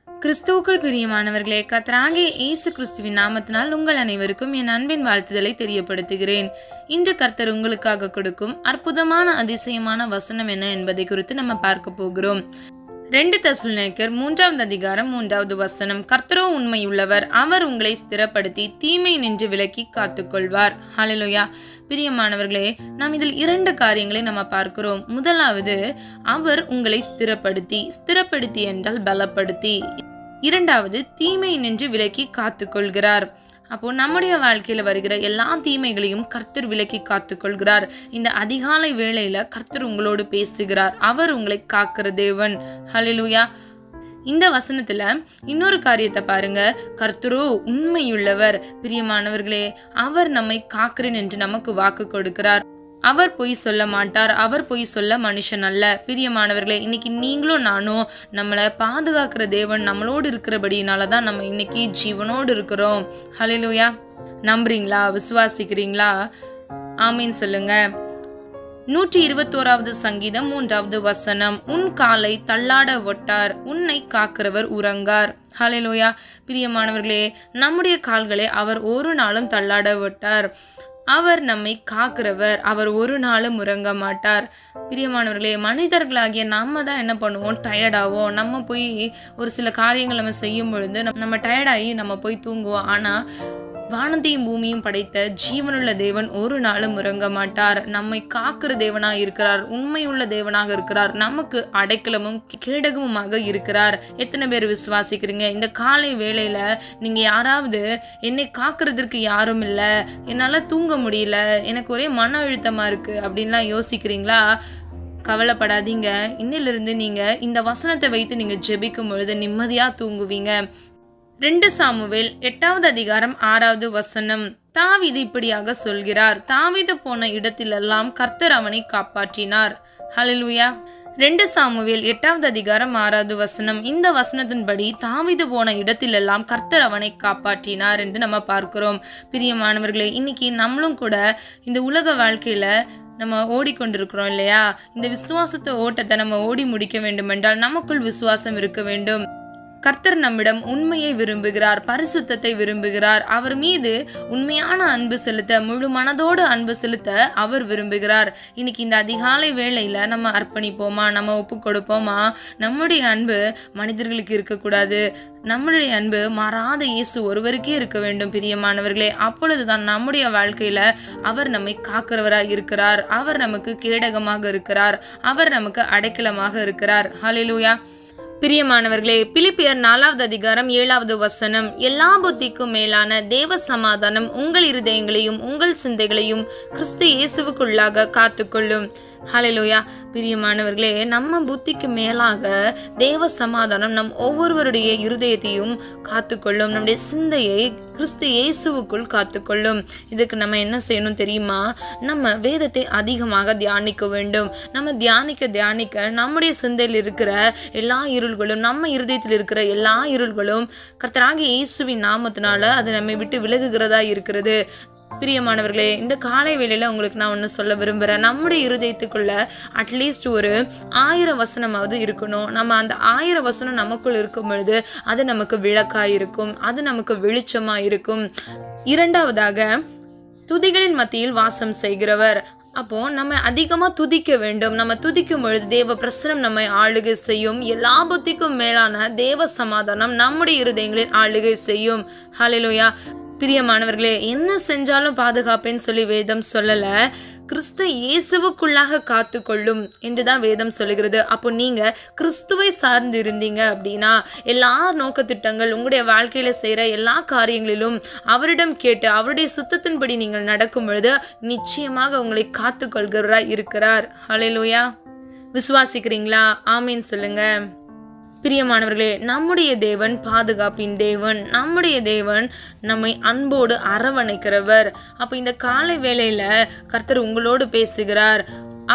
கிறிஸ்துவுக்குள் பிரியமானவர்களே, கர்த்தராகிய இயேசு கிறிஸ்துவின் நாமத்தினால் உங்கள் அனைவருக்கும் என் அன்பின் வாழ்த்துதலை தெரியப்படுத்துகிறேன். இன்று கர்த்தர் உங்களுக்காக கொடுக்கும் அற்புதமான அதிசயமான வசனம் என்ன என்பதை குறித்து நம்ம பார்க்க போகிறோம். 2 தெசலோனிக்கேயர் 3 அதிகாரம் 3 வசனம். கர்த்தரோ உண்மையுள்ளவர், அவர் உங்களை ஸ்திரப்படுத்தி தீமை நின்று விலக்கி காத்துக்கொள்வார். ஹல்லேலூயா. பிரியமானவர்களே, நாம் இதில் 2 காரியங்களை நம்ம பார்க்கிறோம். முதலாவது, அவர் உங்களை ஸ்திரப்படுத்தி என்றால் பலப்படுத்தி. இரண்டாவது, தீமை நின்று விலக்கி காத்துக்கொள்கிறார். அப்போ நம்முடைய வாழ்க்கையில வருகிற எல்லா தீமைகளையும் கர்த்தர் விலக்கி காத்துக்கொள்கிறார். இந்த அதிகாலை வேளையில கர்த்தர் உங்களோடு பேசுகிறார். அவர் உங்களை காக்கிற தேவன். ஹல்லேலூயா. இந்த வசனத்துல இன்னொரு காரியத்தை பாருங்க. கர்த்தரோ உண்மையுள்ளவர். பிரியமானவர்களே, அவர் நம்மை காக்கிறேன் என்று நமக்கு வாக்கு கொடுக்கிறார். அவர் பொய் சொல்ல மாட்டார். அவர் பொய் சொல்ல மனுஷன் அல்ல. பிரியமானவர்களே, இன்னைக்கு நீங்களும் நானும் நம்மளை பாதுகாக்கிற தேவன் நம்மளோடு இருக்கிறபடினாலதான் நம்ம இன்னைக்கு ஜீவனோடு இருக்கிறோம். ஹல்லேலூயா. நம்புறீங்களா? விசுவாசிக்கிறீங்களா? ஆமீன் சொல்லுங்க. 121 சங்கீதம் 3 வசனம். உன் காலை தள்ளாட ஒட்டார், உன்னை காக்கிறவர் உறங்கார். ஹல்லேலூயா. பிரியமானவர்களே, நம்முடைய கால்களை அவர் ஒரு நாளும் தள்ளாட ஒட்டார். அவர் நம்மை காக்கிறவர். அவர் ஒரு நாளும் உறங்க மாட்டார். பிரியமானவர்களே, மனிதர்களாகிய நம்ம தான் என்ன பண்ணுவோம்? டயர்டாவோம். நம்ம போய் ஒரு சில காரியங்கள் நம்ம செய்யும் பொழுது நம்ம டயர்டாகி நம்ம போய் தூங்குவோம். ஆனா வானத்தையும் பூமியும் படைத்த ஜீவனுள்ள தேவன் ஒரு நாளும் உறங்க மாட்டார். நம்மை காக்கிற தேவனாக இருக்கிறார். உண்மையுள்ள தேவனாக இருக்கிறார். நமக்கு அடைக்கலமும் கேடகமுமாக இருக்கிறார். எத்தனை பேர் விசுவாசிக்கிறீங்க? இந்த காலை வேளையில நீங்க யாராவது என்னை காக்கிறதுக்கு யாரும் இல்லை, என்னால தூங்க முடியல, எனக்கு ஒரே மன அழுத்தமா இருக்கு அப்படின்லாம் யோசிக்கிறீங்களா? கவலைப்படாதீங்க. இன்னிலிருந்து நீங்க இந்த வசனத்தை வைத்து நீங்க ஜெபிக்கும் பொழுது நிம்மதியா தூங்குவீங்க. 2 சாமுவேல் 8 அதிகாரம் 6 வசனம். தாவீது இப்படியாக சொல்கிறார், தாவீது போன இடத்திலெல்லாம் கர்த்தர் அவனை காப்பாற்றினார். ஹல்லேலூயா. 2 சாமுவேல் 8 அதிகாரம் 6 வசனம். இந்த வசனத்தின்படி தாவீது போன இடத்திலெல்லாம் கர்த்தர் அவனை காப்பாற்றினார் என்று நம்ம பார்க்கிறோம். பிரியமானவர்களே, இன்னைக்கு நம்மளும் கூட இந்த உலக வாழ்க்கையில நம்ம ஓடிக்கொண்டிருக்கிறோம் இல்லையா? இந்த விசுவாசத்தை ஓட்டத்தை நம்ம ஓடி முடிக்க வேண்டும் என்றால் நமக்குள் விசுவாசம் இருக்க வேண்டும். கர்த்தர் நம்மிடம் உண்மையை விரும்புகிறார், பரிசுத்தத்தை விரும்புகிறார். அவர் மீது உண்மையான அன்பு செலுத்த, முழு மனதோடு அன்பு செலுத்த அவர் விரும்புகிறார். இன்னைக்கு இந்த அதிகாலை வேளையில நம்ம அர்ப்பணிப்போமா? நம்ம ஒப்பு கொடுப்போமா? நம்முடைய அன்பு மனிதர்களுக்கு இருக்கக்கூடாது. நம்மளுடைய அன்பு மாறாத இயேசு ஒருவருக்கே இருக்க வேண்டும். பிரியமானவர்களே, அப்பொழுதுதான் நம்முடைய வாழ்க்கையில அவர் நம்மை காக்கிறவராய் இருக்கிறார். அவர் நமக்கு கேடகமாக இருக்கிறார். அவர் நமக்கு அடைக்கலமாக இருக்கிறார். ஹல்லேலூயா. பிரியமானவர்களே, பிலிப்பியர் 4 அதிகாரம் 7 வசனம். எல்லா புத்திக்கும் மேலான தேவ சமாதானம் உங்கள் இருதயங்களையும் உங்கள் சிந்தைகளையும் கிறிஸ்து இயேசுவுக்குள்ளாக காத்துக்கொள்ளும். ஹல்லேலூயா. பிரியமானவர்களே, நம்ம புத்திக்கு மேலாக தேவ சமாதானம் நம் ஒவ்வொருவருடைய இருதயத்தையும் காத்துக்கொள்ளும். நம்முடைய சிந்தையை கிறிஸ்து இயேசுவுக்குள் காத்துக்கொள்ளும். இதுக்கு நம்ம என்ன செய்யணும் தெரியுமா? நம்ம வேதத்தை அதிகமாக தியானிக்க வேண்டும். நம்ம தியானிக்க நம்முடைய சிந்தையில் இருக்கிற எல்லா இருள்களும், நம்ம இருதயத்தில் இருக்கிற எல்லா இருள்களும் கர்த்தராகிய இயேசுவின் நாமத்தினால அது நம்மை விட்டு விலகுகிறதா இருக்கிறது. பிரியமானவர்களே, இந்த காலை வேளையில உங்களுக்கு நான் ஒன்று சொல்ல விரும்புகிறேன். நம்முடைய இருதயத்துக்குள்ள அட்லீஸ்ட் ஒரு 1000 வசனமாவது இருக்கணும். நம்ம அந்த 1000 வசனம் நமக்குள் இருக்கும் பொழுது அது நமக்கு விளக்காய் இருக்கும், அது நமக்கு வெளிச்சமா இருக்கும். இரண்டாவதாக, துதிகளின் மத்தியில் வாசம் செய்கிறவர். அப்போ நம்ம அதிகமா துதிக்க வேண்டும். நம்ம துதிக்கும் பொழுது தேவ பிரசனம் நம்மை ஆளுகை செய்யும். எல்லா புத்திக்கும் மேலான தேவ சமாதானம் நம்முடைய இருதயங்களில் ஆளுகை செய்யும். ஹல்லேலூயா. பிரியமானவர்களே, என்ன செஞ்சாலும் பாதுகாப்பேன்னு சொல்லி வேதம் சொல்லல, கிறிஸ்து இயேசுவுக்குள்ளாக காத்துக்கொள்ளும் என்றுதான் வேதம் சொல்லுகிறது. அப்போ நீங்க கிறிஸ்துவை சார்ந்து இருந்தீங்க அப்படின்னா எல்லா நோக்கத்திட்டங்கள், உங்களுடைய வாழ்க்கையில செய்யற எல்லா காரியங்களிலும் அவரிடம் கேட்டு அவருடைய சுத்தத்தின்படி நீங்கள் நடக்கும் பொழுது நிச்சயமாக உங்களை காத்துக்கொள்கிறவராய் இருக்கிறார். ஹல்லேலூயா. விசுவாசிக்கிறீங்களா? ஆமீன் சொல்லுங்க. பிரியமானவர்களே, நம்முடைய தேவன் பாதுகாப்பின் தேவன். நம்முடைய தேவன் நம்மை அன்போடு அரவணைக்கிறவர். அப்போ இந்த காலை வேளையில கர்த்தர் உங்களோடு பேசுகிறார்.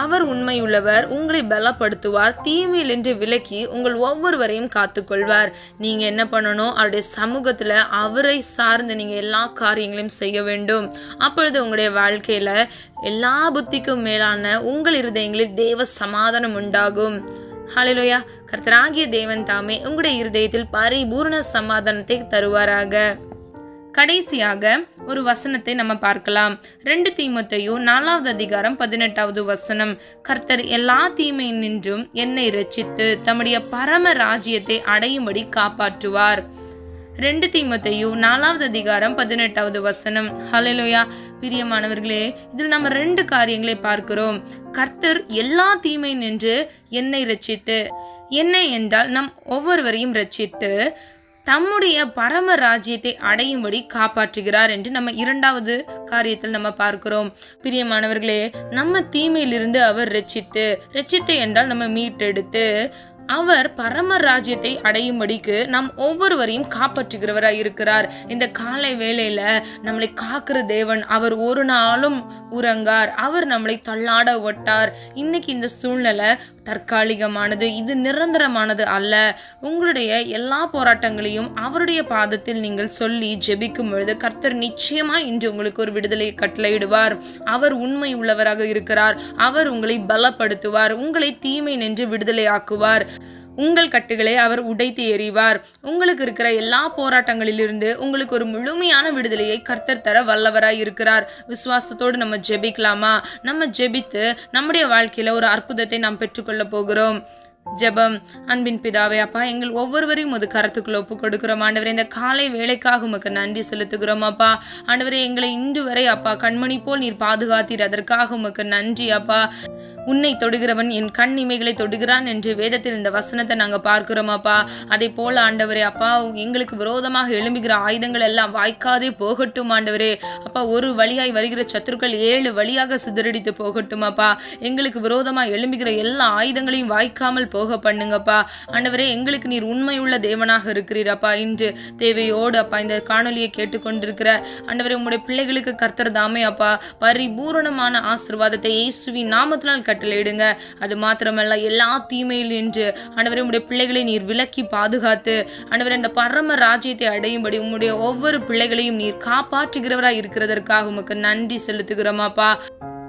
அவர் உண்மையுள்ளவர், உங்களை பலப்படுத்துவார், தீமையிலின்றி விலக்கி உங்கள் ஒவ்வொருவரையும் காத்துக்கொள்வார். நீங்க என்ன பண்ணணும்? அவருடைய சமூகத்துல அவரை சார்ந்து நீங்க எல்லா காரியங்களையும் செய்ய வேண்டும். அப்பொழுது உங்களுடைய வாழ்க்கையில எல்லா புத்திக்கும் மேலான உங்கள் இருதயங்களில் தேவ சமாதானம் உண்டாகும். ஹல்லேலூயா. கர்த்தராகிய தேவன் தாமே உங்களுடைய இருதயத்தில் பரிபூர்ண சமாதானத்தை தருவாராக. கடைசியாக ஒரு வசனத்தை நம்ம பார்க்கலாம். 2 தீமோத்தேயு 4வது அதிகாரம் 18வது வசனம். கர்த்தர் எல்லா தீமை நின்றும் என்னை இரட்சித்து தம்முடைய பரம ராஜ்யத்தை அடையும்படி காப்பாற்றுவார். 2 தீமோத்தேயு 4வது அதிகாரம் 18வது வசனம். ஹல்லேலூயா. பிரியமானவர்களே, இதில் நம்ம 2 காரியங்களை பார்க்கிறோம். கர்த்தர் எல்லா தீமை நின்று என்னை இரட்சித்து, என்ன என்றால் நம் ஒவ்வொருவரையும் இரட்சித்து தம்முடைய பரம ராஜ்யத்தை அடையும்படி காப்பாற்றுகிறார் என்று நம்ம 2வது காரியத்தில் நம்ம பார்க்கிறோம். பிரியமானவர்களே, நம்ம தீமையிலிருந்து அவர் இரட்சித்து என்றால் நம்ம மீட்டெடுத்து அவர் பரம ராஜ்யத்தை அடையும்படிக்கு நம் ஒவ்வொருவரையும் காப்பாற்றுகிறவராய் இருக்கிறார். இந்த காலை வேளையில நம்மளை காக்கிற தேவன், அவர் ஒரு நாளும் உறங்கார். அவர் நம்மளை தள்ளாட ஒட்டார். இன்னைக்கு இந்த சூழ்நிலை தற்காலிகமானது, இது நிரந்தரமானது அல்ல. உங்களுடைய எல்லா போராட்டங்களையும் அவருடைய பாதத்தில் நீங்கள் சொல்லி ஜெபிக்கும் பொழுது கர்த்தர் நிச்சயமா இன்று உங்களுக்கு ஒரு விடுதலை கட்டளையிடுவார். அவர் உண்மை உள்ளவராக இருக்கிறார். அவர் உங்களை பலப்படுத்துவார். உங்களை தீமை நின்று விடுதலை ஆக்குவார். உங்கள் கட்டுகளை அவர் உடைத்து எறிவார். உங்களுக்கு இருக்கிற எல்லா போராட்டங்களிலிருந்து உங்களுக்கு ஒரு முழுமையான விடுதலையை கர்த்தர் தர வல்லவராய் இருக்கிறார். விசுவாசத்தோடு நம்ம ஜெபிக்கலாமா? நம்ம ஜெபித்து நம்முடைய வாழ்க்கையில ஒரு அற்புதத்தை நாம் பெற்றுக்கொள்ள போகிறோம். ஜெபம். அன்பின் பிதாவே, அப்பா, எங்கள் ஒவ்வொருவரையும் ஒரு கருத்துக்குள்ள ஒப்பு கொடுக்கிறோம். ஆண்டவரே, இந்த காலை வேலைக்காக உமக்கு நன்றி செலுத்துகிறோம். அப்பா ஆண்டவரே, எங்களை இன்று வரை அப்பா கண்மணி போல் நீர் பாதுகாத்தீர். அதற்காக உமக்கு நன்றி. அப்பா, உன்னை தொடுகிறவன் என் கண் இமைகளை தொடுகிறான் என்று வேதத்தில் இந்த வசனத்தை நாங்கள் பார்க்கிறோம். அப்பா, அதே போல ஆண்டவரே அப்பா, எங்களுக்கு விரோதமாக எழும்புகிற ஆயுதங்கள் எல்லாம் வாய்க்காதே போகட்டும். ஆண்டவரே அப்பா, ஒரு வழியாய் வருகிற சத்துருக்கள் 7 வழியாக சிதறடித்து போகட்டும். அப்பா, எங்களுக்கு விரோதமாக எழும்புகிற எல்லா ஆயுதங்களையும் வாய்க்காமல் போக பண்ணுங்கப்பா. ஆண்டவரே, எங்களுக்கு நீர் உண்மையுள்ள தேவனாக இருக்கிறீர். அப்பா, இன்று தேவையோடு அப்பா இந்த காணொலியை கேட்டுக்கொண்டிருக்கிற ஆண்டவரே உம்முடைய பிள்ளைகளுக்கு கர்த்தர் தாமே அப்பா பரிபூரணமான ஆசீர்வாதத்தை இயேசுவின் நாமத்தினால் கட்டளையிடுங்க. அது மாத்திரமல்ல, எல்லா தீமையில் நின்று ஆண்டவரே உம்முடைய பிள்ளைகளை நீர் விலக்கி பாதுகாத்து ஆண்டவரே இந்த பரம ராஜ்யத்தை அடையும்படி உம்முடைய ஒவ்வொரு பிள்ளைகளையும் நீர் காப்பாற்றுகிறவராய் இருக்கிறதற்காக உமக்கு நன்றி செலுத்துகிறோமாப்பா.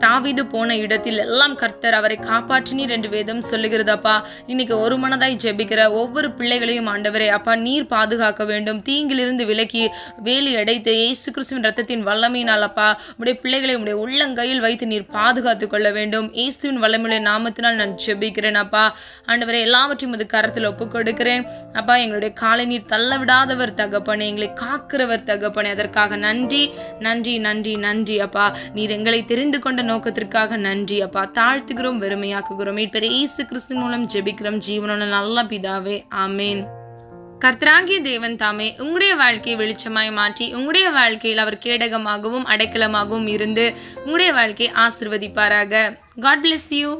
தாவீது போன இடத்தில் எல்லாம் கர்த்தர் அவரை காப்பாற்றினீர் என்று வேதம் சொல்லுகிறதப்பா. இன்னைக்கு ஒரு மனதாய் ஜெபிக்கிற ஒவ்வொரு பிள்ளைகளையும் ஆண்டவரே அப்பா நீர் பாதுகாக்க வேண்டும். தீங்கிலிருந்து விலக்கி வேலி அடைத்து இயேசு கிறிஸ்துவின் ரத்தத்தின் வல்லமையினால் அப்பா உடைய பிள்ளைகளை உடைய உள்ளங்கையில் வைத்து நீர் பாதுகாத்து கொள்ள வேண்டும். இயேசுவின் வல்லமையுடைய நாமத்தினால் நான் ஜெபிக்கிறேன். அப்பா ஆண்டவரே, எல்லாவற்றையும் அது கரத்தில் ஒப்புக் கொடுக்கிறேன். அப்பா, எங்களுடைய காலை நீர் தள்ள விடாதவர் தகப்பனே, எங்களை காக்கிறவர் தகப்பனே, அதற்காக நன்றி நன்றி நன்றி நன்றி. அப்பா, நீர் எங்களை தெரிந்து கொண்ட நோக்கத்திற்காக நன்றி. அப்பா, தாழ்த்துகிறோம், வெறுமையாக்குகிறோம். மீட்பர் இயேசு கிறிஸ்து மூலம் ஜெபிக்கிறோம் ஜீவனுள்ள நல்ல பிதாவே, ஆமேன். கர்த்தராகிய தேவன் தாமே உங்களுடைய வாழ்க்கையை வெளிச்சமாய் மாற்றி உங்களுடைய வாழ்க்கையில் அவர் கேடகமாகவும் அடைக்கலமாகவும் இருந்து உங்களுடைய வாழ்க்கையை ஆசீர்வதிப்பாராக. God bless you.